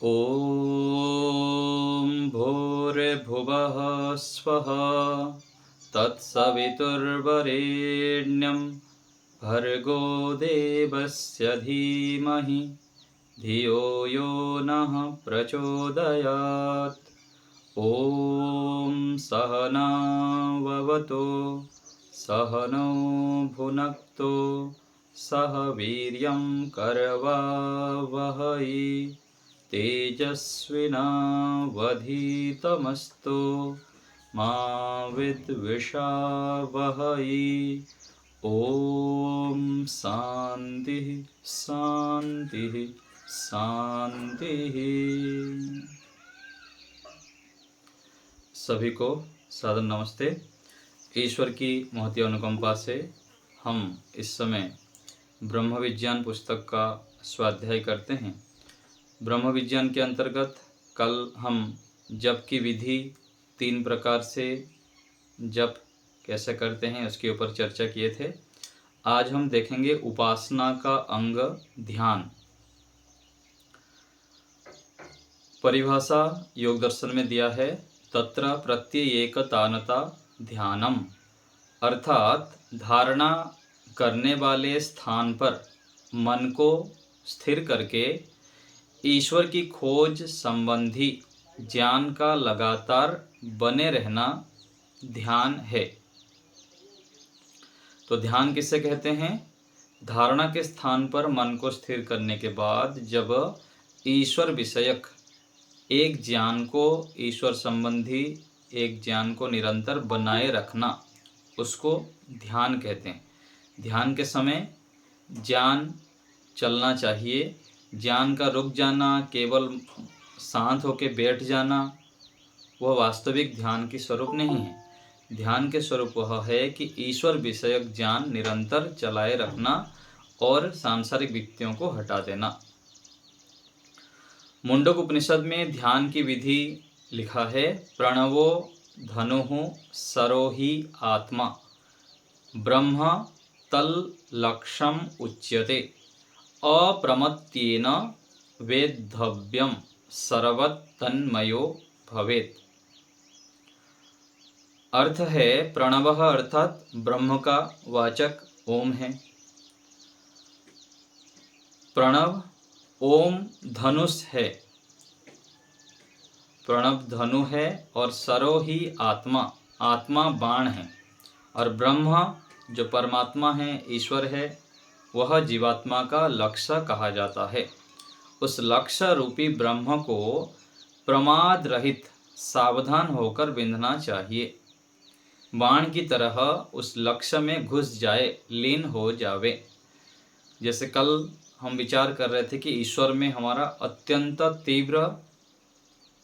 ॐ भूर्भुवः स्वः तत्सवितुर्वरेण्यं भर्गो देवस्य धीमहि धियो यो नः प्रचोदयात्। ॐ सहनाववतु सहनौ भुनक्तु सह वीर्यं करवावहै तेजस्विनावधीतमस्तु मा विद्विषावहै। ॐ शान्तिः शान्तिः शान्तिः। सभी को सादर नमस्ते। ईश्वर की महती अनुकंपा से हम इस समय ब्रह्म विज्ञान पुस्तक का स्वाध्याय करते हैं। ब्रह्म विज्ञान के अंतर्गत कल हम जप की विधि 3 प्रकार से जप कैसे करते हैं उसके ऊपर चर्चा किए थे। आज हम देखेंगे उपासना का अंग ध्यान। परिभाषा योग दर्शन में दिया है, तत्र प्रत्येकतानता ध्यानम, अर्थात धारणा करने वाले स्थान पर मन को स्थिर करके ईश्वर की खोज संबंधी ज्ञान का लगातार बने रहना ध्यान है। तो ध्यान किसे कहते हैं? धारणा के स्थान पर मन को स्थिर करने के बाद जब ईश्वर विषयक एक ज्ञान को, ईश्वर संबंधी एक ज्ञान को निरंतर बनाए रखना, उसको ध्यान कहते हैं। ध्यान के समय ज्ञान चलना चाहिए। ज्ञान का रुक जाना, केवल शांत होकर बैठ जाना, वह वास्तविक ध्यान की स्वरूप नहीं है। ध्यान के स्वरूप वह है कि ईश्वर विषयक ज्ञान निरंतर चलाए रखना और सांसारिक व्यक्तियों को हटा देना। मुंडक उपनिषद में ध्यान की विधि लिखा है, प्रणवो धनुः सरोहि आत्मा ब्रह्म तल लक्ष्यम उच्यते अप्रमत्तेन वेद्धव्यम सर्वतन्मयो भवेत्। अर्थ है, प्रणवः अर्थात ब्रह्म का वाचक ओम है। प्रणव ओम धनुष है, प्रणव धनु है, और सरो ही आत्मा, आत्मा बाण है, और ब्रह्म जो परमात्मा है, ईश्वर है, वह जीवात्मा का लक्ष्य कहा जाता है। उस लक्ष्य रूपी ब्रह्म को प्रमाद रहित सावधान होकर बिंधना चाहिए। बाण की तरह उस लक्ष्य में घुस जाए, लीन हो जावे। जैसे कल हम विचार कर रहे थे कि ईश्वर में हमारा अत्यंत तीव्र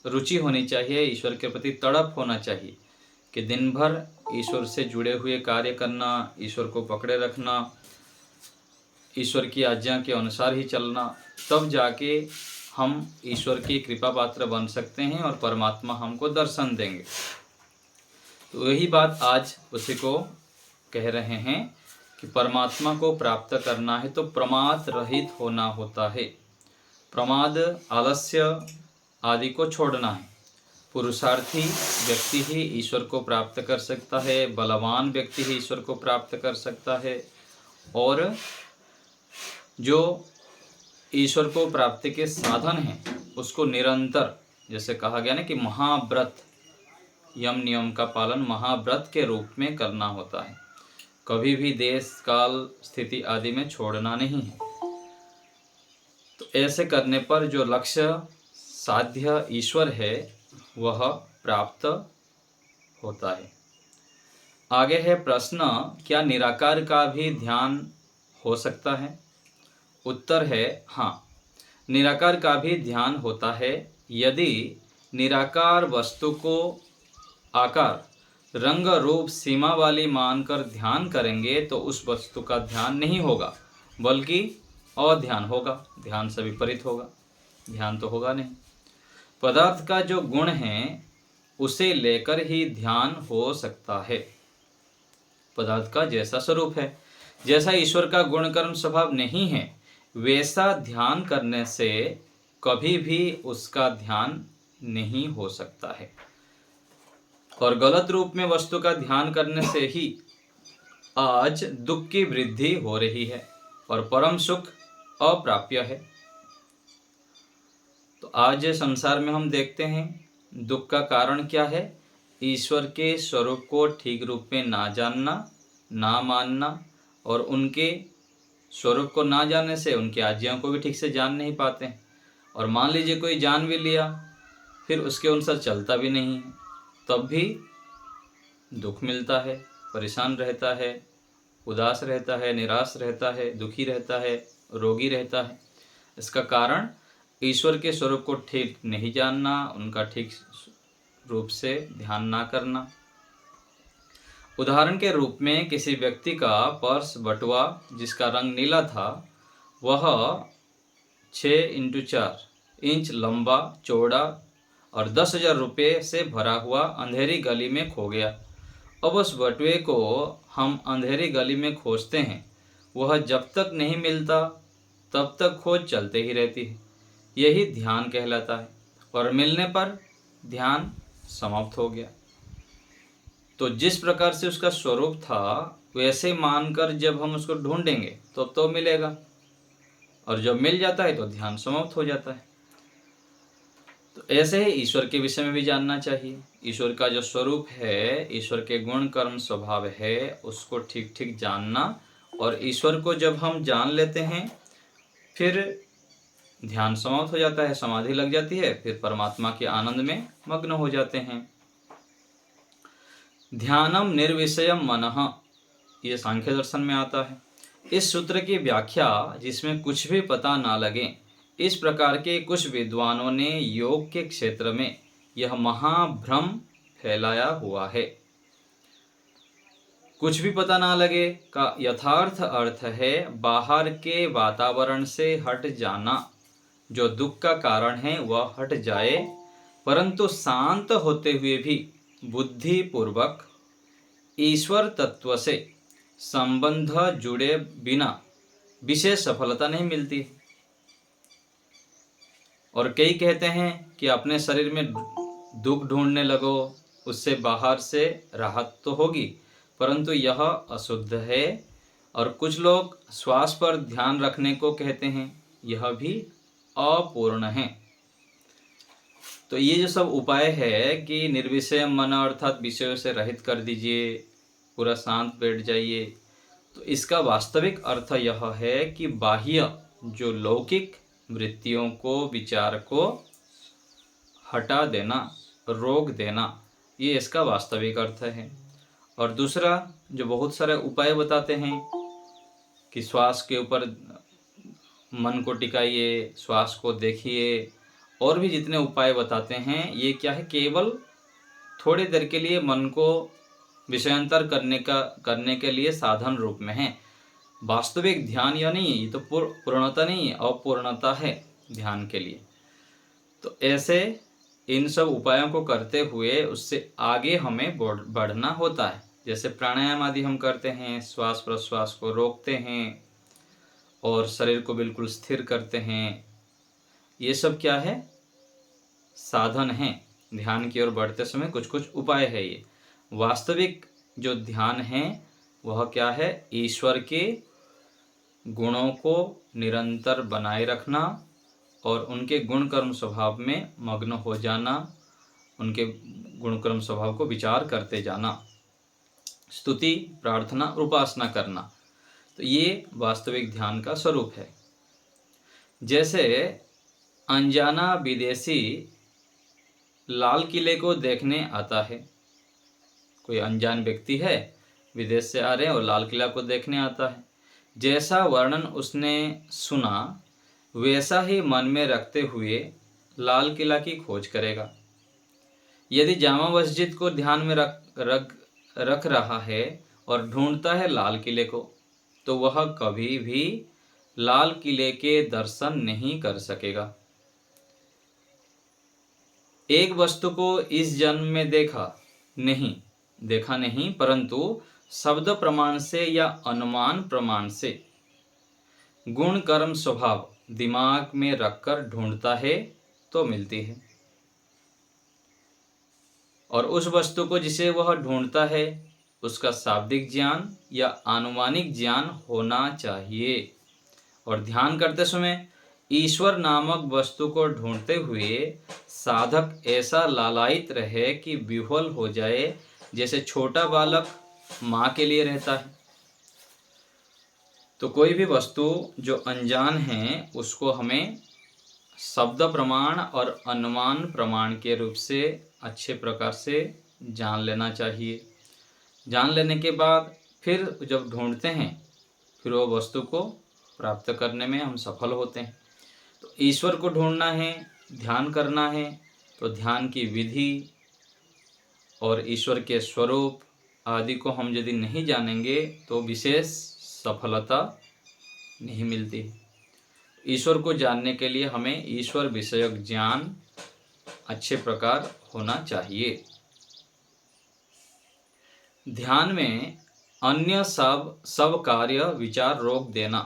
रुचि होनी चाहिए, ईश्वर के प्रति तड़प होना चाहिए कि दिन भर ईश्वर से जुड़े हुए कार्य करना, ईश्वर को पकड़े रखना, ईश्वर की आज्ञा के अनुसार ही चलना, तब जाके हम ईश्वर की कृपा पात्र बन सकते हैं और परमात्मा हमको दर्शन देंगे। तो यही बात आज उसी को कह रहे हैं कि परमात्मा को प्राप्त करना है तो प्रमाद रहित होना होता है। प्रमाद, आलस्य आदि को छोड़ना है। पुरुषार्थी व्यक्ति ही ईश्वर को प्राप्त कर सकता है, बलवान व्यक्ति ही ईश्वर को प्राप्त कर सकता है। और जो ईश्वर को प्राप्ति के साधन हैं उसको निरंतर, जैसे कहा गया ना कि महाव्रत, यम नियम का पालन महाव्रत के रूप में करना होता है। कभी भी देश काल स्थिति आदि में छोड़ना नहीं है। तो ऐसे करने पर जो लक्ष्य साध्य ईश्वर है वह प्राप्त होता है। आगे है प्रश्न, क्या निराकार का भी ध्यान हो सकता है? उत्तर है हाँ, निराकार का भी ध्यान होता है। यदि निराकार वस्तु को आकार, रंग, रूप, सीमा वाली मानकर ध्यान करेंगे तो उस वस्तु का ध्यान नहीं होगा, बल्कि अध्यान होगा, ध्यान से विपरीत होगा, ध्यान तो होगा नहीं। पदार्थ का जो गुण है उसे लेकर ही ध्यान हो सकता है। पदार्थ का जैसा स्वरूप है, जैसा ईश्वर का गुण कर्म स्वभाव नहीं है, वैसा ध्यान करने से कभी भी उसका ध्यान नहीं हो सकता है। और गलत रूप में वस्तु का ध्यान करने से ही आज दुख की वृद्धि हो रही है और परम सुख अप्राप्य है। तो आज संसार में हम देखते हैं दुख का कारण क्या है? ईश्वर के स्वरूप को ठीक रूप में ना जानना, ना मानना, और उनके स्वरूप को ना जानने से उनकी आज्ञाओं को भी ठीक से जान नहीं पाते हैं। और मान लीजिए कोई जान भी लिया, फिर उसके अनुसार चलता भी नहीं है, तब भी दुख मिलता है, परेशान रहता है, उदास रहता है, निराश रहता है, दुखी रहता है, रोगी रहता है। इसका कारण ईश्वर के स्वरूप को ठीक नहीं जानना, उनका ठीक रूप से ध्यान ना करना। उदाहरण के रूप में किसी व्यक्ति का पर्स बटुआ जिसका रंग नीला था, वह 6x4 इंच लंबा, चौड़ा और 10,000 रुपये से भरा हुआ अंधेरी गली में खो गया। अब उस बटुए को हम अंधेरी गली में खोजते हैं, वह जब तक नहीं मिलता तब तक खोज चलते ही रहती है। यही ध्यान कहलाता है। और मिलने पर ध्यान समाप्त हो गया। तो जिस प्रकार से उसका स्वरूप था वैसे मानकर जब हम उसको ढूंढेंगे तो मिलेगा, और जब मिल जाता है तो ध्यान समाप्त हो जाता है। तो ऐसे ही ईश्वर के विषय में भी जानना चाहिए। ईश्वर का जो स्वरूप है, ईश्वर के गुण कर्म स्वभाव है, उसको ठीक ठीक जानना। और ईश्वर को जब हम जान लेते हैं फिर ध्यान समाप्त हो जाता है, समाधि लग जाती है, फिर परमात्मा के आनंद में मग्न हो जाते हैं। ध्यानम निर्विषयम मनः, ये सांख्य दर्शन में आता है। इस सूत्र की व्याख्या जिसमें कुछ भी पता ना लगे, इस प्रकार के कुछ विद्वानों ने योग के क्षेत्र में यह महाभ्रम फैलाया हुआ है। कुछ भी पता ना लगे का यथार्थ अर्थ है बाहर के वातावरण से हट जाना। जो दुख का कारण है वह हट जाए, परंतु शांत होते हुए भी बुद्धि पूर्वक ईश्वर तत्व से संबंध जुड़े बिना विशेष सफलता नहीं मिलती। और कई कहते हैं कि अपने शरीर में दुख ढूंढने लगो, उससे बाहर से राहत तो होगी, परंतु यह अशुद्ध है। और कुछ लोग श्वास पर ध्यान रखने को कहते हैं, यह भी अपूर्ण है। तो ये जो सब उपाय है कि निर्विषय मन अर्थात विषयों से रहित कर दीजिए, पूरा शांत बैठ जाइए, तो इसका वास्तविक अर्थ यह है कि बाह्य जो लौकिक वृत्तियों को, विचार को हटा देना, रोक देना, ये इसका वास्तविक अर्थ है। और दूसरा जो बहुत सारे उपाय बताते हैं कि श्वास के ऊपर मन को टिकाइए, श्वास को देखिए, और भी जितने उपाय बताते हैं, ये क्या है, केवल थोड़ी देर के लिए मन को विषयांतर करने के लिए साधन रूप में है। वास्तविक ध्यान या नहीं, ये तो पूर्णता नहीं है, अपूर्णता है ध्यान के लिए। तो ऐसे इन सब उपायों को करते हुए उससे आगे हमें बढ़ना होता है। जैसे प्राणायाम आदि हम करते हैं, श्वास प्रश्वास को रोकते हैं और शरीर को बिल्कुल स्थिर करते हैं, ये सब क्या है, साधन हैं। ध्यान की ओर बढ़ते समय कुछ कुछ उपाय है। ये वास्तविक जो ध्यान है वह क्या है, ईश्वर के गुणों को निरंतर बनाए रखना और उनके गुण कर्म स्वभाव में मग्न हो जाना, उनके गुण कर्म स्वभाव को विचार करते जाना, स्तुति, प्रार्थना, उपासना करना। तो ये वास्तविक ध्यान का स्वरूप है। जैसे अनजाना विदेशी लाल किले को देखने आता है। कोई अनजान व्यक्ति है, विदेश से आ रहे हैं और लाल किला को देखने आता है। जैसा वर्णन उसने सुना वैसा ही मन में रखते हुए लाल किला की खोज करेगा। यदि जामा मस्जिद को ध्यान में रख रहा है और ढूंढता है लाल किले को, तो वह कभी भी लाल किले के दर्शन नहीं कर सकेगा। एक वस्तु को इस जन्म में देखा नहीं, परंतु शब्द प्रमाण से या अनुमान प्रमाण से गुण कर्म स्वभाव दिमाग में रखकर ढूंढता है तो मिलती है, और उस वस्तु को जिसे वह ढूंढता है उसका शाब्दिक ज्ञान या आनुमानिक ज्ञान होना चाहिए। और ध्यान करते समय ईश्वर नामक वस्तु को ढूंढते हुए साधक ऐसा लालायित रहे कि विह्वल हो जाए, जैसे छोटा बालक माँ के लिए रहता है। तो कोई भी वस्तु जो अनजान है उसको हमें शब्द प्रमाण और अनुमान प्रमाण के रूप से अच्छे प्रकार से जान लेना चाहिए। जान लेने के बाद फिर जब ढूंढते हैं फिर वो वस्तु को प्राप्त करने में हम सफल होते हैं। तो ईश्वर को ढूंढना है, ध्यान करना है, तो ध्यान की विधि और ईश्वर के स्वरूप आदि को हम यदि नहीं जानेंगे तो विशेष सफलता नहीं मिलती। ईश्वर को जानने के लिए हमें ईश्वर विषयक ज्ञान अच्छे प्रकार होना चाहिए। ध्यान में अन्य सब कार्य विचार रोक देना,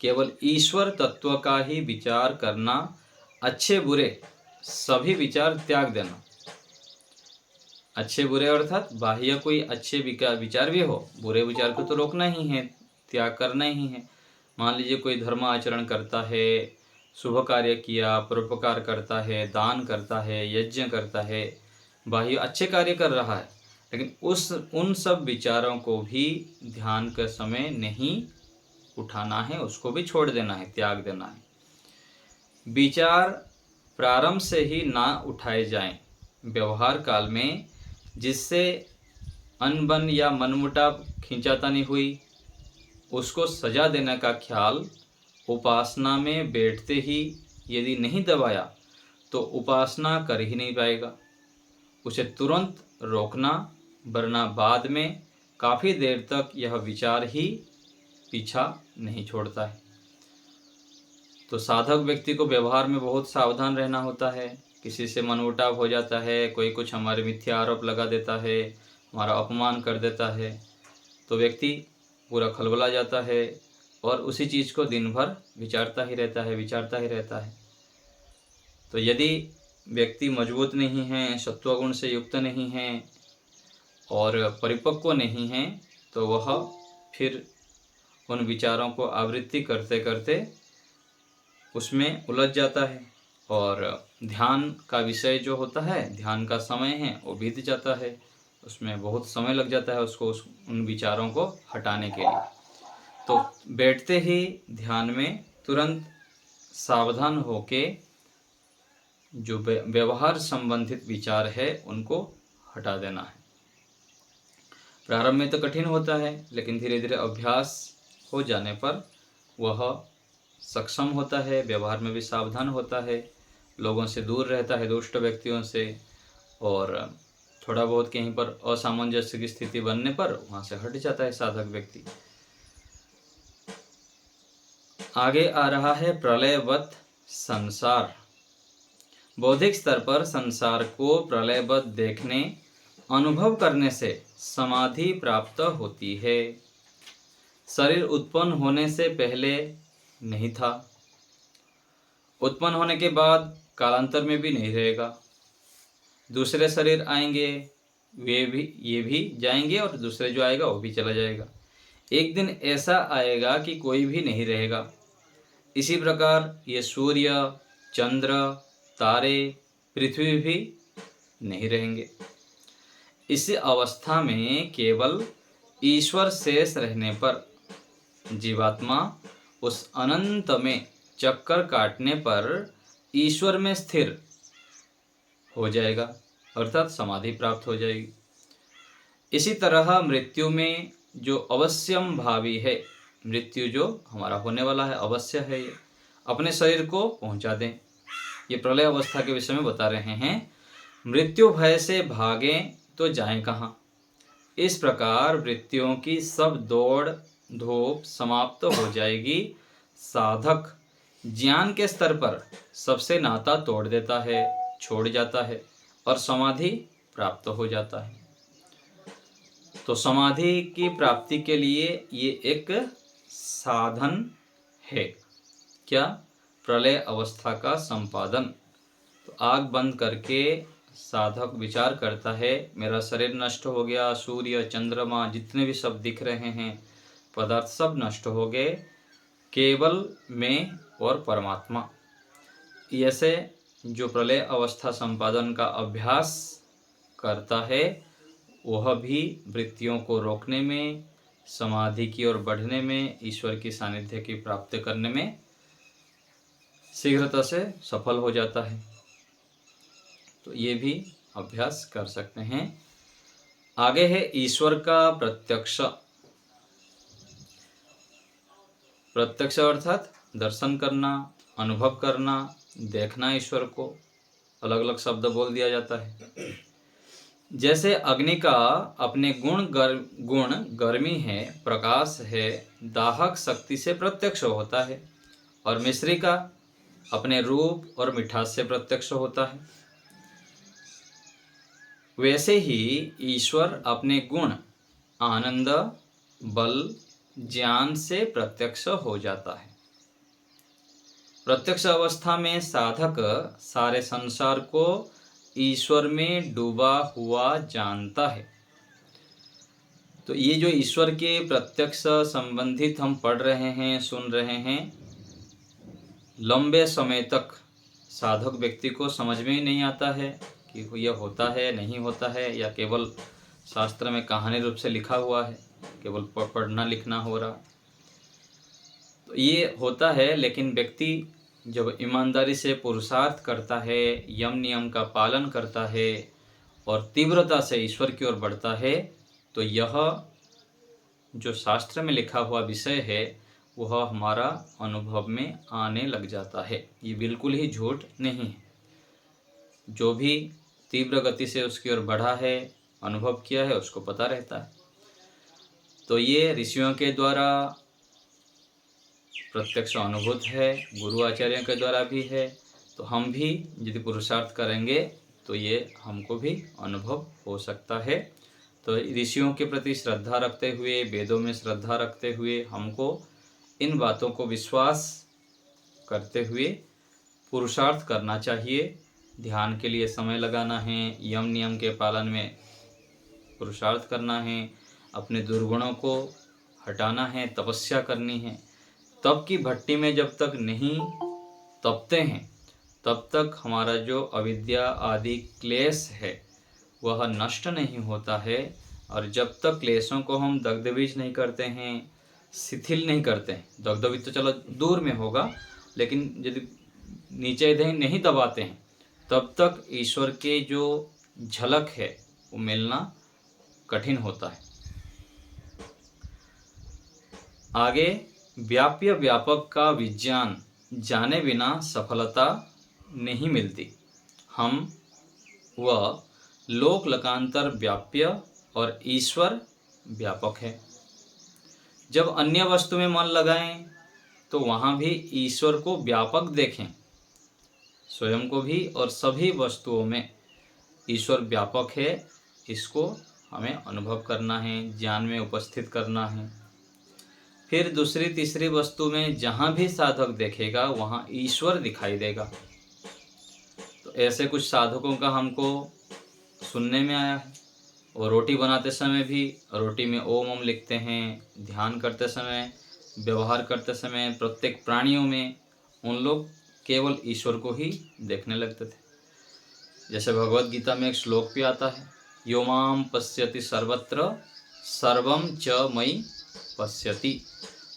केवल ईश्वर तत्व का ही विचार करना, अच्छे बुरे सभी विचार त्याग देना। अच्छे बुरे अर्थात बाह्य कोई अच्छे विचार भी हो, बुरे विचार को तो रोकना ही है, त्याग करना ही है। मान लीजिए कोई धर्म आचरण करता है, शुभ कार्य किया, परोपकार करता है, दान करता है, यज्ञ करता है, बाह्य अच्छे कार्य कर रहा है, लेकिन उन सब विचारों को भी ध्यान के समय नहीं उठाना है, उसको भी छोड़ देना है, त्याग देना है। विचार प्रारंभ से ही ना उठाए जाएं व्यवहार काल में, जिससे अनबन या मनमुटाव खींचातानी हुई, उसको सजा देने का ख्याल उपासना में बैठते ही यदि नहीं दबाया तो उपासना कर ही नहीं पाएगा। उसे तुरंत रोकना, वरना बाद में काफ़ी देर तक यह विचार ही पीछा नहीं छोड़ता है। तो साधक व्यक्ति को व्यवहार में बहुत सावधान रहना होता है। किसी से मनमुटाव हो जाता है, कोई कुछ हमारे मिथ्या आरोप लगा देता है, हमारा अपमान कर देता है, तो व्यक्ति पूरा खलबला जाता है और उसी चीज़ को दिन भर विचारता ही रहता है। तो यदि व्यक्ति मजबूत नहीं है, सत्वगुण से युक्त नहीं है और परिपक्व नहीं है, तो वह फिर उन विचारों को आवृत्ति करते करते उसमें उलझ जाता है और ध्यान का विषय जो होता है, ध्यान का समय है, वो बीत जाता है, उसमें बहुत समय लग जाता है उसको उन विचारों को हटाने के लिए। तो बैठते ही ध्यान में तुरंत सावधान होके जो व्यवहार संबंधित विचार है उनको हटा देना है। प्रारंभ में तो कठिन होता है, लेकिन धीरे धीरे अभ्यास हो जाने पर वह सक्षम होता है, व्यवहार में भी सावधान होता है, लोगों से दूर रहता है, दुष्ट व्यक्तियों से, और थोड़ा बहुत कहीं पर असामंजस्य की स्थिति बनने पर वहाँ से हट जाता है साधक व्यक्ति। आगे आ रहा है प्रलयवत संसार। बौद्धिक स्तर पर संसार को प्रलयवत देखने, अनुभव करने से समाधि प्राप्त होती है। शरीर उत्पन्न होने से पहले नहीं था, उत्पन्न होने के बाद कालांतर में भी नहीं रहेगा। दूसरे शरीर आएंगे, ये भी जाएंगे और दूसरे जो आएगा वो भी चला जाएगा। एक दिन ऐसा आएगा कि कोई भी नहीं रहेगा। इसी प्रकार ये सूर्य, चंद्र, तारे, पृथ्वी भी नहीं रहेंगे। इस अवस्था में केवल ईश्वर शेष रहने पर जीवात्मा उस अनंत में चक्कर काटने पर ईश्वर में स्थिर हो जाएगा, अर्थात समाधि प्राप्त हो जाएगी। इसी तरह मृत्यु में जो अवश्यम भावी है, मृत्यु जो हमारा होने वाला है, अवश्य है, ये अपने शरीर को पहुंचा दें। ये प्रलय अवस्था के विषय में बता रहे हैं। मृत्यु भय से भागें तो जाएं कहाँ। इस प्रकार मृत्युओं की सब दौड़ धूप समाप्त हो जाएगी। साधक ज्ञान के स्तर पर सबसे नाता तोड़ देता है, छोड़ जाता है और समाधि प्राप्त हो जाता है। तो समाधि की प्राप्ति के लिए ये एक साधन है। क्या? प्रलय अवस्था का संपादन। तो आँख बंद करके साधक विचार करता है, मेरा शरीर नष्ट हो गया, सूर्य चंद्रमा जितने भी सब दिख रहे हैं पदार्थ सब नष्ट हो गए, केवल मैं और परमात्मा। ऐसे जो प्रलय अवस्था संपादन का अभ्यास करता है वह भी वृत्तियों को रोकने में, समाधि की ओर बढ़ने में, ईश्वर की सानिध्य की प्राप्ति करने में शीघ्रता से सफल हो जाता है। तो ये भी अभ्यास कर सकते हैं। आगे है ईश्वर का प्रत्यक्ष। प्रत्यक्ष अर्थात दर्शन करना, अनुभव करना, देखना। ईश्वर को अलग अलग शब्द बोल दिया जाता है। जैसे अग्नि का अपने गुण गर्मी है, प्रकाश है, दाहक शक्ति से प्रत्यक्ष होता है, और मिश्री का अपने रूप और मिठास से प्रत्यक्ष होता है। वैसे ही ईश्वर अपने गुण, आनंद, बल, ज्ञान से प्रत्यक्ष हो जाता है। प्रत्यक्ष अवस्था में साधक सारे संसार को ईश्वर में डूबा हुआ जानता है। तो ये जो ईश्वर के प्रत्यक्ष संबंधित हम पढ़ रहे हैं, सुन रहे हैं, लंबे समय तक साधक व्यक्ति को समझ में ही नहीं आता है कि यह होता है, नहीं होता है, या केवल शास्त्र में कहानी रूप से लिखा हुआ है, केवल पढ़ना लिखना हो रहा। तो ये होता है, लेकिन व्यक्ति जब ईमानदारी से पुरुषार्थ करता है, यम नियम का पालन करता है और तीव्रता से ईश्वर की ओर बढ़ता है, तो यह जो शास्त्र में लिखा हुआ विषय है वह हमारा अनुभव में आने लग जाता है। ये बिल्कुल ही झूठ नहीं है। जो भी तीव्र गति से उसकी ओर बढ़ा है, अनुभव किया है, उसको पता रहता है। तो ये ऋषियों के द्वारा प्रत्यक्ष अनुभूत है, गुरु आचार्यों के द्वारा भी है। तो हम भी यदि पुरुषार्थ करेंगे तो ये हमको भी अनुभव हो सकता है। तो ऋषियों के प्रति श्रद्धा रखते हुए, वेदों में श्रद्धा रखते हुए, हमको इन बातों को विश्वास करते हुए पुरुषार्थ करना चाहिए। ध्यान के लिए समय लगाना है, यम नियम के पालन में पुरुषार्थ करना है, अपने दुर्गुणों को हटाना है, तपस्या करनी है। तप की भट्टी में जब तक नहीं तपते हैं तब तक हमारा जो अविद्या आदि क्लेश है वह नष्ट नहीं होता है। और जब तक क्लेशों को हम दग्धबीज नहीं करते हैं, शिथिल नहीं करते हैं, दग्धबीज तो चलो दूर में होगा, लेकिन यदि नीचे नहीं दबाते हैं तब तक ईश्वर के जो झलक है वो मिलना कठिन होता है। आगे व्याप्य व्यापक का विज्ञान जाने बिना सफलता नहीं मिलती। हम वह लोक लकांतर व्याप्य और ईश्वर व्यापक है। जब अन्य वस्तु में मन लगाएं तो वहाँ भी ईश्वर को व्यापक देखें। स्वयं को भी और सभी वस्तुओं में ईश्वर व्यापक है, इसको हमें अनुभव करना है, ज्ञान में उपस्थित करना है। फिर दूसरी तीसरी वस्तु में जहाँ भी साधक देखेगा वहाँ ईश्वर दिखाई देगा। तो ऐसे कुछ साधकों का हमको सुनने में आया है। और रोटी बनाते समय भी रोटी में ओम लिखते हैं, ध्यान करते समय, व्यवहार करते समय, प्रत्येक प्राणियों में उन लोग केवल ईश्वर को ही देखने लगते थे। जैसे भगवत गीता में एक श्लोक भी आता है, यो माम पश्यति सर्वत्र सर्वं च मयि पश्यति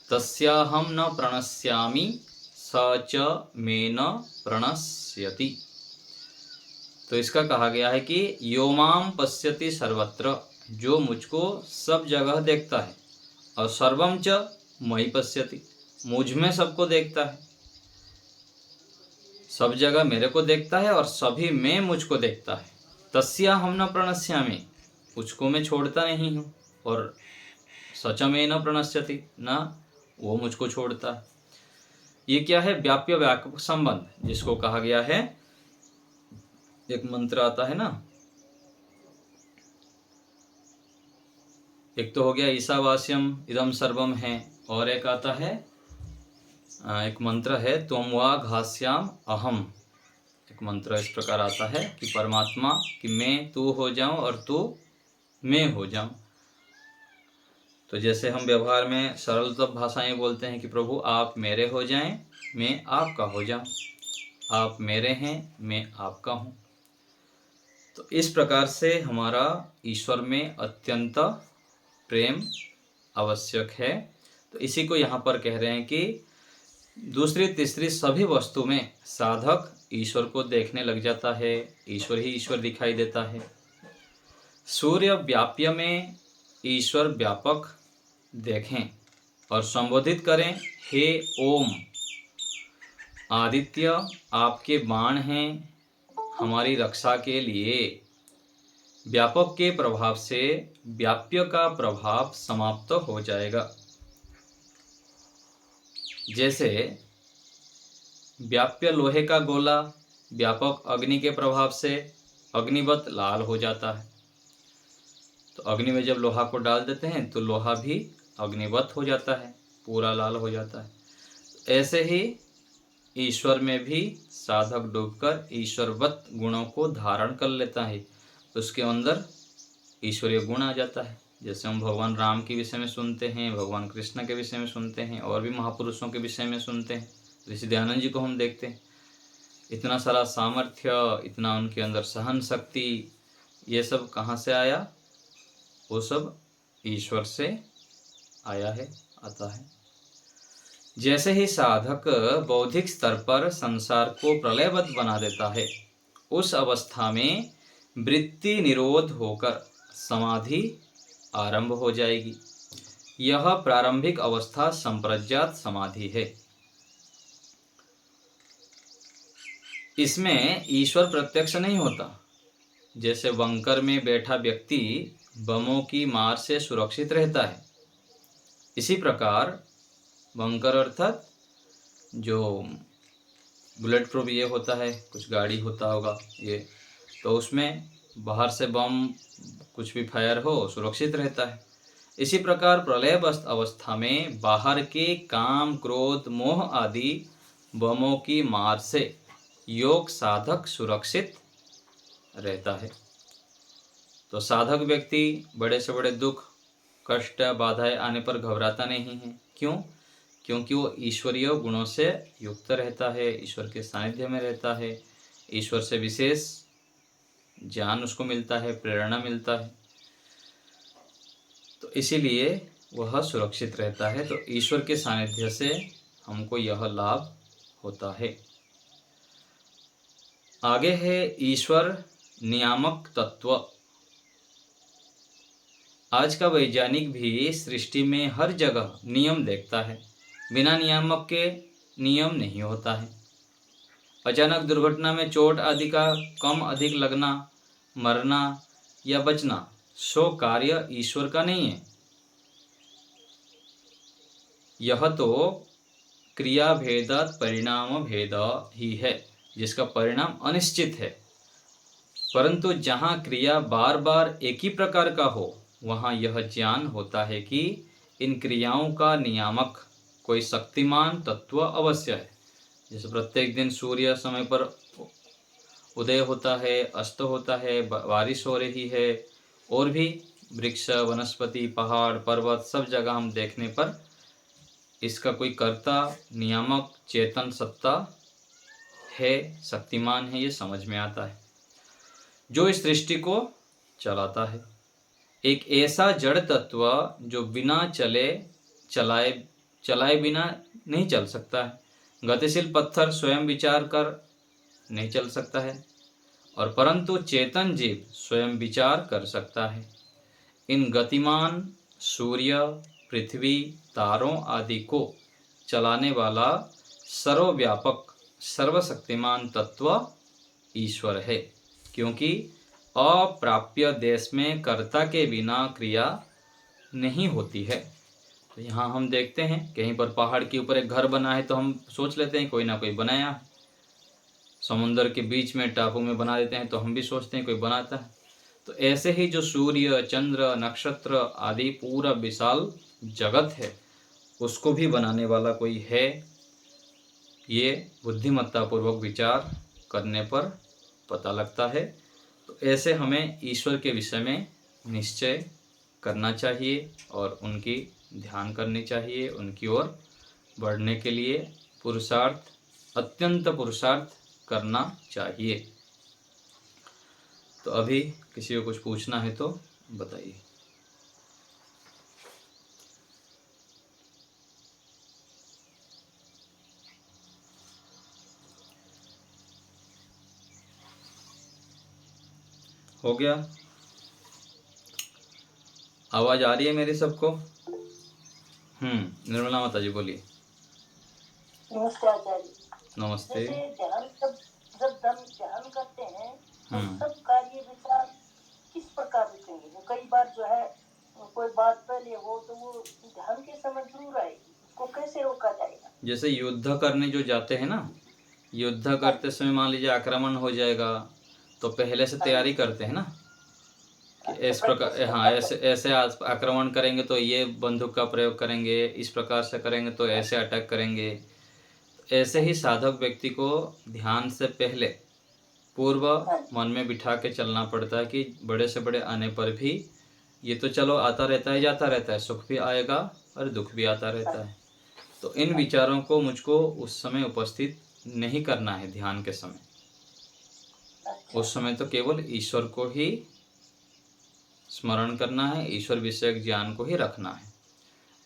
तस्याहं न प्रणश्यामि स च मे न प्रणश्यति। तो इसका कहा गया है कि यो माम पश्यति सर्वत्र, जो मुझको सब जगह देखता है, और सर्वम च मयि पश्यति, मुझ में सबको देखता है, सब जगह मेरे को देखता है और सभी में मुझको देखता है। तस्याहं न प्रणश्यामि, उसको मैं छोड़ता नहीं हूँ, और सच में न प्रणश्यति, न वो मुझको छोड़ता है। ये क्या है? व्याप्य व्यापक संबंध, जिसको कहा गया है, एक मंत्र आता है ना, एक तो हो गया ईशावास्यम इदम सर्वम है, और एक आता है एक मंत्र है, त्वं वा घास्याम अहम। एक मंत्र इस प्रकार आता है कि परमात्मा, कि मैं तू हो जाऊं और तू मैं हो जाऊं। तो जैसे हम व्यवहार में सरल भाषाएं बोलते हैं कि प्रभु आप मेरे हो जाएं, मैं आपका हो जाऊं, आप मेरे हैं, मैं आपका हूँ। तो इस प्रकार से हमारा ईश्वर में अत्यंत प्रेम आवश्यक है। तो इसी को यहाँ पर कह रहे हैं कि दूसरी तीसरी सभी वस्तु में साधक ईश्वर को देखने लग जाता है, ईश्वर ही ईश्वर दिखाई देता है। सूर्य व्याप्य में ईश्वर व्यापक देखें और संबोधित करें, हे ओम। आदित्य आपके बाण हैं हमारी रक्षा के लिए। व्यापक के प्रभाव से व्याप्य का प्रभाव समाप्त हो जाएगा। जैसे व्याप्य लोहे का गोला व्यापक अग्नि के प्रभाव से अग्निवत लाल हो जाता है। तो अग्नि में जब लोहा को डाल देते हैं तो लोहा भी अग्निवत हो जाता है, पूरा लाल हो जाता है। ऐसे ही ईश्वर में भी साधक डूबकर ईश्वरवत गुणों को धारण कर लेता है, उसके अंदर ईश्वरीय गुण आ जाता है। जैसे हम भगवान राम के विषय में सुनते हैं, भगवान कृष्ण के विषय में सुनते हैं, और भी महापुरुषों के विषय में सुनते हैं। ऋषि दयानंद जी को हम देखते हैं, इतना सारा सामर्थ्य, इतना उनके अंदर सहन शक्ति, ये सब कहाँ से आया? वो सब ईश्वर से आया है, आता है। जैसे ही साधक बौद्धिक स्तर पर संसार को प्रलयबद्ध बना देता है, उस अवस्था में वृत्ति निरोध होकर समाधि आरंभ हो जाएगी। यह प्रारंभिक अवस्था संप्रज्ञात समाधि है। इसमें ईश्वर प्रत्यक्ष नहीं होता। जैसे बंकर में बैठा व्यक्ति बमों की मार से सुरक्षित रहता है, इसी प्रकार बंकर अर्थात जो बुलेट प्रूफ ये होता है, कुछ गाड़ी होता होगा ये, तो उसमें बाहर से बम कुछ भी फायर हो सुरक्षित रहता है। इसी प्रकार प्रलयबद्ध अवस्था में बाहर के काम, क्रोध, मोह आदि बमों की मार से योग साधक सुरक्षित रहता है। तो साधक व्यक्ति बड़े से बड़े दुख, कष्ट, बाधाएं आने पर घबराता नहीं है। क्यों? क्योंकि वो ईश्वरीय गुणों से युक्त रहता है, ईश्वर के सानिध्य में रहता है, ईश्वर से विशेष ज्ञान उसको मिलता है, प्रेरणा मिलता है, तो इसीलिए वह सुरक्षित रहता है। तो ईश्वर के सानिध्य से हमको यह लाभ होता है। आगे है ईश्वर नियामक तत्व। आज का वैज्ञानिक भी सृष्टि में हर जगह नियम देखता है, बिना नियामक के नियम नहीं होता है। अचानक दुर्घटना में चोट आदि का कम अधिक लगना, मरना या बचना, सो कार्य ईश्वर का नहीं है। यह तो क्रिया भेद परिणाम भेद ही है, जिसका परिणाम अनिश्चित है। परंतु जहाँ क्रिया बार बार एक ही प्रकार का हो, वहाँ यह ज्ञान होता है कि इन क्रियाओं का नियामक कोई शक्तिमान तत्व अवश्य है। जैसे प्रत्येक दिन सूर्य समय पर उदय होता है, अस्त होता है, बारिश हो रही है, और भी वृक्ष, वनस्पति, पहाड़, पर्वत, सब जगह हम देखने पर इसका कोई कर्ता, नियामक, चेतन सत्ता है, शक्तिमान है, ये समझ में आता है, जो इस सृष्टि को चलाता है। एक ऐसा जड़ तत्व जो बिना चलाए बिना नहीं चल सकता है। गतिशील पत्थर स्वयं विचार कर नहीं चल सकता है, और परंतु चेतन जीव स्वयं विचार कर सकता है। इन गतिमान सूर्य, पृथ्वी, तारों आदि को चलाने वाला सर्वव्यापक, सर्वशक्तिमान तत्व ईश्वर है, क्योंकि अप्राप्य देश में कर्ता के बिना क्रिया नहीं होती है। तो यहाँ हम देखते हैं कहीं पर पहाड़ के ऊपर एक घर बना है तो हम सोच लेते हैं कोई ना कोई बनाया है। समुद्र के बीच में टापू में बना देते हैं तो हम भी सोचते हैं कोई बनाता है। तो ऐसे ही जो सूर्य, चंद्र, नक्षत्र आदि पूरा विशाल जगत है, उसको भी बनाने वाला कोई है, ये बुद्धिमत्तापूर्वक विचार करने पर पता लगता है। तो ऐसे हमें ईश्वर के विषय में निश्चय करना चाहिए और उनकी ध्यान करनी चाहिए, उनकी ओर बढ़ने के लिए पुरुषार्थ, अत्यंत पुरुषार्थ करना चाहिए। तो अभी किसी को कुछ पूछना है तो बताइए। हो गया? आवाज आ रही है मेरी सबको? निर्मला माता जी बोलिए। नमस्ते आचार्य। नमस्ते। जैसे ध्यान जब ध्यान करते हैं तो हम्म सब कार्य विचार किस प्रकार दिखेंगे? वो कई बार जो है कोई बात पहले हो तो वो ध्यान के समय जरूर आएगी, उसको कैसे रोका जाएगा? जैसे युद्ध करने जो जाते हैं ना, युद्ध करते समय मान लीजिए आक्रमण हो जाएगा, तो पहले से तैयारी करते हैं ना कि इस प्रकार, हाँ ऐसे आक्रमण करेंगे तो ये बंदूक का प्रयोग करेंगे, इस प्रकार से करेंगे तो ऐसे अटैक करेंगे। ऐसे ही साधक व्यक्ति को ध्यान से पहले पूर्व मन में बिठा के चलना पड़ता है कि बड़े से बड़े आने पर भी ये तो चलो आता रहता है, जाता रहता है, सुख भी आएगा और दुख भी आता रहता है। तो इन विचारों को मुझको उस समय उपस्थित नहीं करना है। ध्यान के समय, उस समय तो केवल ईश्वर को ही स्मरण करना है, ईश्वर विषयक ज्ञान को ही रखना है।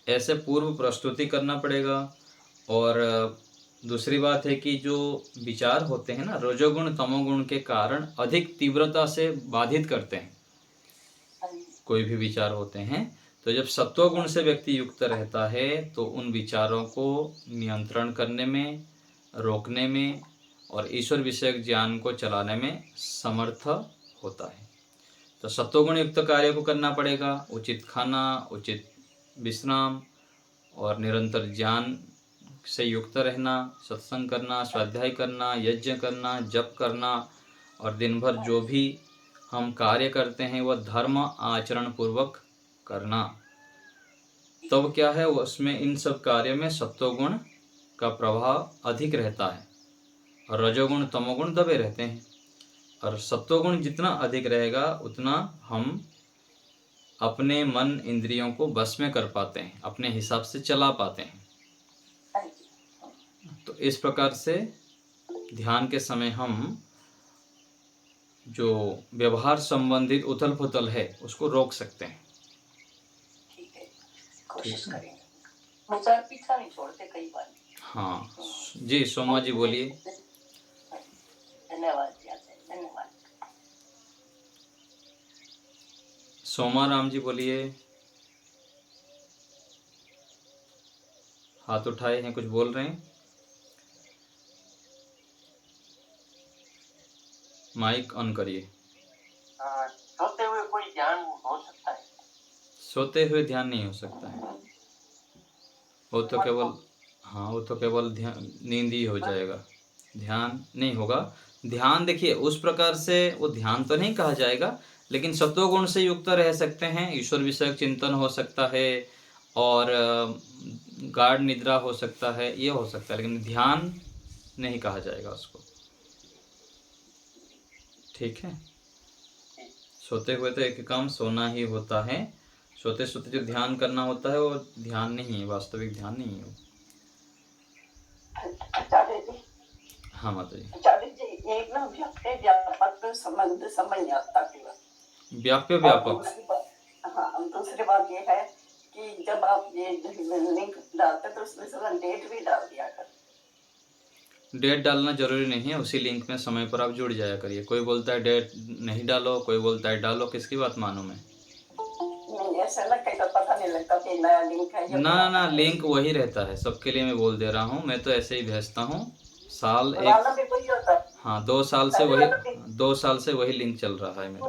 ऐसे पूर्व प्रस्तुति करना पड़ेगा। और दूसरी बात है कि जो विचार होते हैं ना, रजोगुण तमोगुण के कारण अधिक तीव्रता से बाधित करते हैं। कोई भी विचार होते हैं तो जब सत्वगुण से व्यक्ति युक्त रहता है तो उन विचारों को नियंत्रण करने में, रोकने में और ईश्वर विषयक ज्ञान को चलाने में समर्थ होता है। तो सत्वगुण युक्त कार्य को करना पड़ेगा। उचित खाना, उचित विश्राम और निरंतर ज्ञान से युक्त रहना, सत्संग करना, स्वाध्याय करना, यज्ञ करना, जप करना और दिन भर जो भी हम कार्य करते हैं वह धर्म आचरण पूर्वक करना। तब क्या है, उसमें इन सब कार्यों में सत्वगुण का प्रभाव अधिक रहता है और रजोगुण तमोगुण दबे रहते हैं। और सत्वगुण जितना अधिक रहेगा उतना हम अपने मन इंद्रियों को बस में कर पाते हैं, अपने हिसाब से चला पाते हैं। तो इस प्रकार से ध्यान के समय हम जो व्यवहार संबंधित उथल पुथल है उसको रोक सकते हैं। ठीक है, कोशिश करेंगे। विचार पीछा नहीं छोड़ते कई बार। हाँ जी, सोमा जी बोलिए। धन्यवाद जी, धन्यवाद। सोमा राम जी बोलिए। हाथ उठाए हैं, कुछ बोल रहे हैं? माइक ऑन करिए। सोते हुए कोई ध्यान हो सकता है? सोते हुए ध्यान नहीं हो सकता है, वो तो केवल ध्यान, नींद ही हो जाएगा, ध्यान नहीं होगा। ध्यान देखिए उस प्रकार से वो ध्यान तो नहीं कहा जाएगा, लेकिन सत्वगुण से युक्त रह सकते हैं, ईश्वर विषयक चिंतन हो सकता है और गाढ़ निद्रा हो सकता है, ये हो सकता है, लेकिन ध्यान नहीं कहा जाएगा उसको। ठीक है, सोते हुए तो एक काम सोना ही होता है, सोते सोते जो ध्यान करना होता है वो ध्यान नहीं है, वास्तविक ध्यान नहीं है। आचार्य जी, हाँ माता जी। आचार्य जी, एक ना व्याप्य व्यापक संबंध समझ नहीं आता केवल। व्याप्य व्यापक, हाँ, दूसरी बात ये है कि जब आप ये लिंक डालते तो उसमें से डेट भी डाल दिया कर। डेट डालना जरूरी नहीं है, उसी लिंक में समय पर आप जुड़ जाया करिए। कोई बोलता है डेट नहीं डालो, कोई बोलता है डालो, किसकी बात मानूं मैं? नहीं, ऐसा ना कहीं तो पता नहीं लगता कि नया लिंक है। ना, लिंक वही रहता है सबके लिए। मैं बोल दे रहा हूँ, मैं तो ऐसे ही भेजता हूँ। साल एक, भी वही होता है। हाँ 2 साल से वही लिंक चल रहा है मेरा।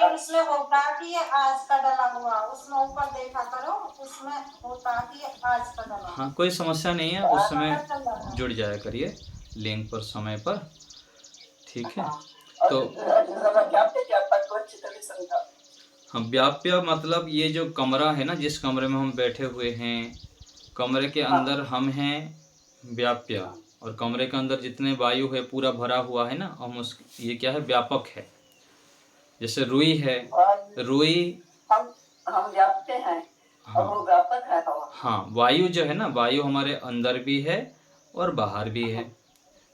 उसमें होता कि ये आज का डला हुआ, उसमें ऊपर देखा करो, उसमें होता कि आज का डला। हाँ कोई समस्या नहीं है, उस समय जुड़ जाया करिए लिंक पर समय पर। ठीक है, तो हाँ व्याप्य मतलब ये जो कमरा है ना, जिस कमरे में हम बैठे हुए हैं, कमरे के अंदर हम हैं व्याप्य, और कमरे के अंदर जितने वायु है पूरा भरा हुआ है ना, हम उस ये क्या है, व्यापक है। जैसे रुई है, और रुई, हम व्यापते हैं और वो हाँ व्यापक है हवा। हाँ, वायु जो है ना, वायु हमारे अंदर भी है और बाहर भी है।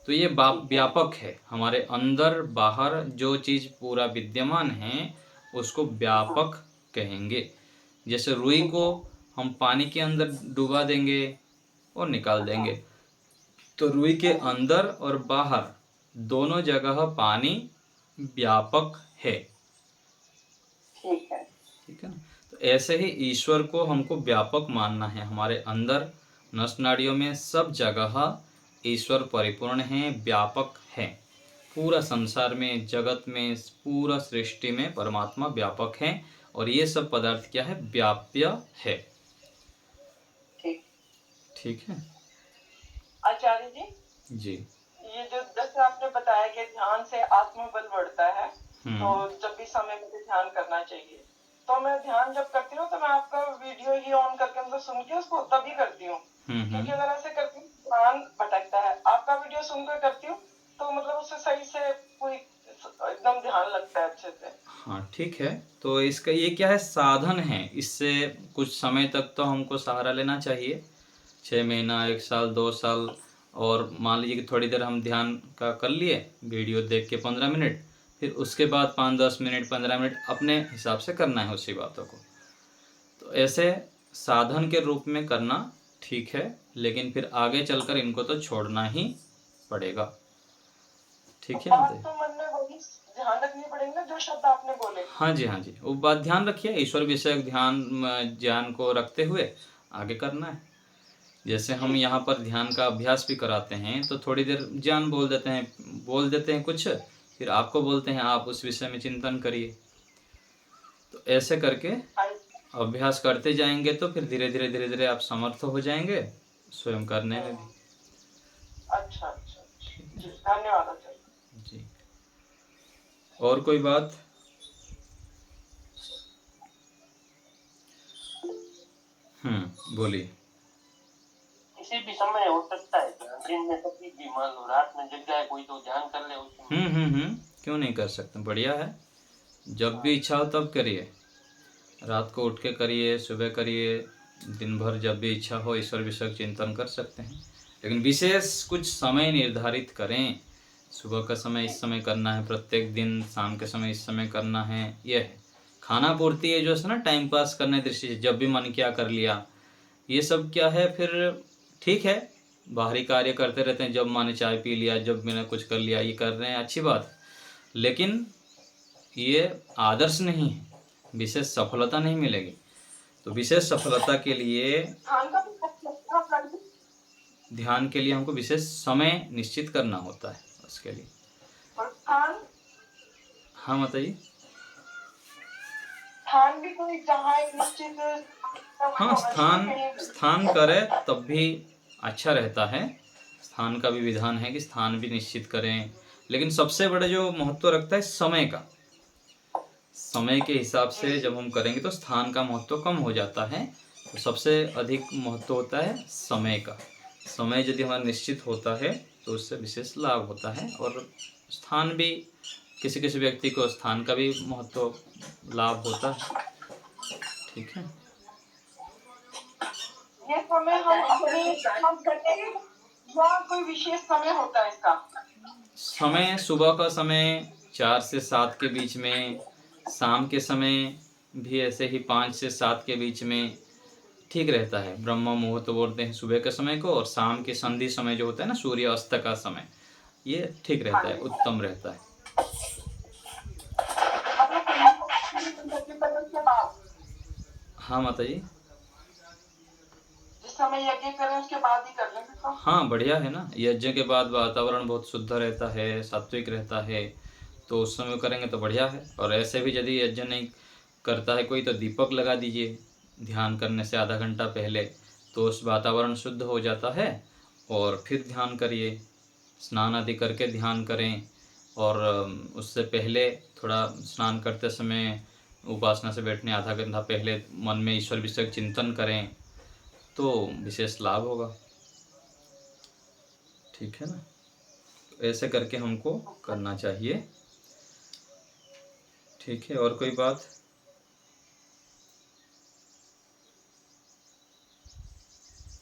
तो ये व्यापक है, हमारे अंदर बाहर जो चीज़ पूरा विद्यमान है उसको व्यापक कहेंगे। जैसे रुई को हम पानी के अंदर डुबा देंगे और निकाल देंगे, तो रुई के अंदर और बाहर दोनों जगह पानी व्यापक है। ठीक है। ठीक है ना। तो ऐसे ही ईश्वर को हमको व्यापक मानना है। हमारे अंदर नस नाड़ियों में सब जगह ईश्वर परिपूर्ण है, व्यापक है। पूरा संसार में, जगत में, पूरा सृष्टि में परमात्मा व्यापक है और ये सब पदार्थ क्या है, व्याप्य है। ठीक ठीक है आचार्य जी, जी। ये जो जैसे आपने बताया कि ध्यान से आत्मबल बढ़ता है, तो जब भी समय मुझे ध्यान करना चाहिए, तो मैं ध्यान जब करती हूँ तो मैं आपका वीडियो ही ऑन करके मतलब सुन के उसको तभी करती हूँ, क्योंकि अगर ऐसे करती हूँ ध्यान भटकता है। आपका वीडियो सुनकर करती हूँ तो मतलब उससे सही से कोई एकदम ध्यान लगता है अच्छे से। हाँ ठीक है, तो इसका ये क्या है, साधन है। इससे कुछ समय तक तो हमको सहारा लेना चाहिए, 6 महीना, 1 साल, 2 साल। और मान लीजिए कि थोड़ी देर हम ध्यान का कर लिए, वीडियो देख के 15 मिनट, फिर उसके बाद 5-10 मिनट, 15 मिनट अपने हिसाब से करना है उसी बातों को। तो ऐसे साधन के रूप में करना ठीक है, लेकिन फिर आगे चलकर इनको तो छोड़ना ही पड़ेगा। ठीक है बात मतलब। तो मन में वही ध्यान रखनी पड़ेगी ना जो शब्द आपने बोले। हाँ जी, हाँ जी, वो बात ध्यान रखिए, ईश्वर विषयक ध्यान ज्ञान को रखते हुए आगे करना है। जैसे हम यहाँ पर ध्यान का अभ्यास भी कराते हैं, तो थोड़ी देर ज्ञान बोल देते हैं कुछ, फिर आपको बोलते हैं आप उस विषय में चिंतन करिए। तो ऐसे करके अभ्यास करते जाएंगे तो फिर धीरे धीरे आप समर्थ हो जाएंगे स्वयं करने में भी। अच्छा अच्छा, धन्यवाद आचार्य जी। और कोई बात? बोलिए। किसी भी समय हो सकता है, दिन में कभी भी, मान लो रात में जग जाए कोई तो ध्यान कर ले उसमें। क्यों नहीं कर सकते, बढ़िया है। जब भी इच्छा हो तब करिए, रात को उठ के करिए, सुबह करिए, दिन भर जब भी इच्छा हो ईश्वर विषयक चिंतन कर सकते हैं। लेकिन विशेष कुछ समय निर्धारित करें, सुबह का समय इस समय करना है प्रत्येक दिन, शाम के समय इस समय करना है, यह है। खाना पूर्ति है जो है ना, टाइम पास करने दृष्टि से जब भी मन किया कर लिया, ये सब क्या है फिर ठीक है, बाहरी कार्य करते रहते हैं, जब मैंने चाय पी लिया, जब मैंने कुछ कर लिया, ये कर रहे हैं, अच्छी बात है, लेकिन ये आदर्श नहीं है, विशेष सफलता नहीं मिलेगी। तो विशेष सफलता के लिए, ध्यान के लिए हमको विशेष समय निश्चित करना होता है उसके लिए। हाँ बताइए। स्थान भी कोई जहाँ एक निश्चित, हाँ, स्थान करे तब भी अच्छा रहता है। स्थान का भी विधान है कि स्थान भी निश्चित करें, लेकिन सबसे बड़ा जो महत्व रखता है समय का, समय के हिसाब से जब हम करेंगे तो स्थान का महत्व कम हो जाता है। तो सबसे अधिक महत्व होता है समय का। समय यदि हमारा निश्चित होता है तो उससे विशेष लाभ होता है, और स्थान भी किसी किसी व्यक्ति को स्थान का भी महत्व लाभ होता है। ठीक है। ये समय हम अपने हम करते हैं या कोई विशेष समय होता है इसका? समय सुबह का समय 4 से 7 के बीच में, शाम के समय भी ऐसे ही 5 से 7 के बीच में ठीक रहता है। ब्रह्म मुहूर्त बोलते हैं सुबह के समय को, और शाम के संधि समय जो होता है ना, सूर्य अस्त का समय, ये ठीक रहता है, उत्तम रहता है। हाँ माता जी। जिस समय यज्ञ करें उसके बाद ही कर लेंगे तो? हाँ बढ़िया है ना, यज्ञ के बाद वातावरण बहुत शुद्ध रहता है, सात्विक रहता है, तो उस समय करेंगे तो बढ़िया है। और ऐसे भी यदि यज्ञ नहीं करता है कोई, तो दीपक लगा दीजिए ध्यान करने से आधा घंटा पहले, तो उस वातावरण शुद्ध हो जाता है। और फिर ध्यान करिए, स्नान आदि करके ध्यान करें, और उससे पहले थोड़ा स्नान करते समय उपासना से बैठने आधा घंटा पहले मन में ईश्वर विषयक चिंतन करें, तो विशेष लाभ होगा। ठीक है ना। तो ऐसे करके हमको करना चाहिए। ठीक है, और कोई बात?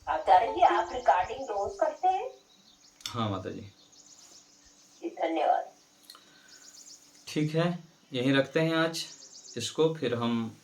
आचार्य जी, आप रिकॉर्डिंग रोज करते हैं? हाँ माता जी। जी धन्यवाद। ठीक है, यहीं रखते हैं आज इसको, फिर हम